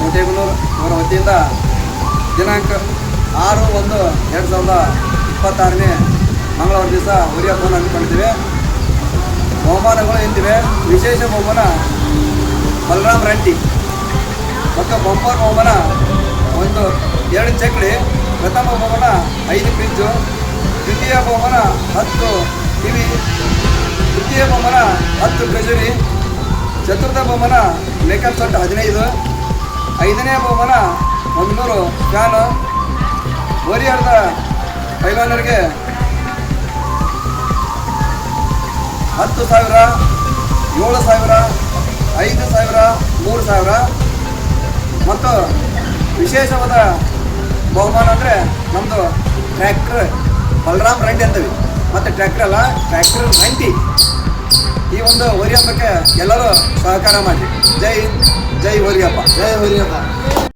ಕೋಟೆಬೆನ್ನೂರು ಇವರ ವತಿಯಿಂದ ದಿನಾಂಕ 6/1/2026 ಮಂಗಳವಾರ ದಿವಸ ಹೋರಿ ಹಬ್ಬವನ್ನು ಹಮ್ಮಿಕೊಂಡಿದ್ದೇವೆ. ಬಹುಮಾನಗಳು ಇಂತಿವೆ. ವಿಶೇಷ ಬಹುಮಾನ ಬಲರಾಮ್ ರಂಟಿ ಮತ್ತು ಬಂಪರ್ ಬಹುಮಾನ 2 ಚಕ್ಡಿ. ಪ್ರಥಮ ಬಹುಮಾನ 5 ಫ್ರಿಜ್ಜು. ದ್ವಿತೀಯ ಬಹುಮಾನ 10 ಟಿವಿ. ತೃತೀಯ ಬಹುಮಾನ 10 ಟ್ರೆಜರಿ. ಚತುರ್ಥ ಬಹುಮಾನ ಮೇಕಪ್ ಸೆಟ್ 15. 5ನೇ ಬಹುಮಾನ 100 ಫ್ಯಾನು. ಹೋರಿಯಾಟದ ಪೈಲ್ವಾನರಿಗೆ 10,000, 7,000, 5,000, 3,000 ಮತ್ತು ವಿಶೇಷವಾದ ಬಹುಮಾನ ಅಂದರೆ ನಮ್ಮದು ಟ್ರ್ಯಾಕ್ಟರ್ ಬಲರಾಮ್ ರಂಟಿ ಅಂತೀವಿ. ಮತ್ತು ಟ್ರ್ಯಾಕ್ಟರ್ ಅಲ್ಲ, ಟ್ರ್ಯಾಕ್ಟರ್ ರಂಟಿ. ಈ ಒಂದು ಹೋರಿ ಹಬ್ಬಕ್ಕೆ ಎಲ್ಲರೂ ಸಹಕಾರ ಮಾಡಿ. ಜೈ ಹೋರಿ ಹಬ್ಬ. ಜೈ ಹೋರಿ ಹಬ್ಬ.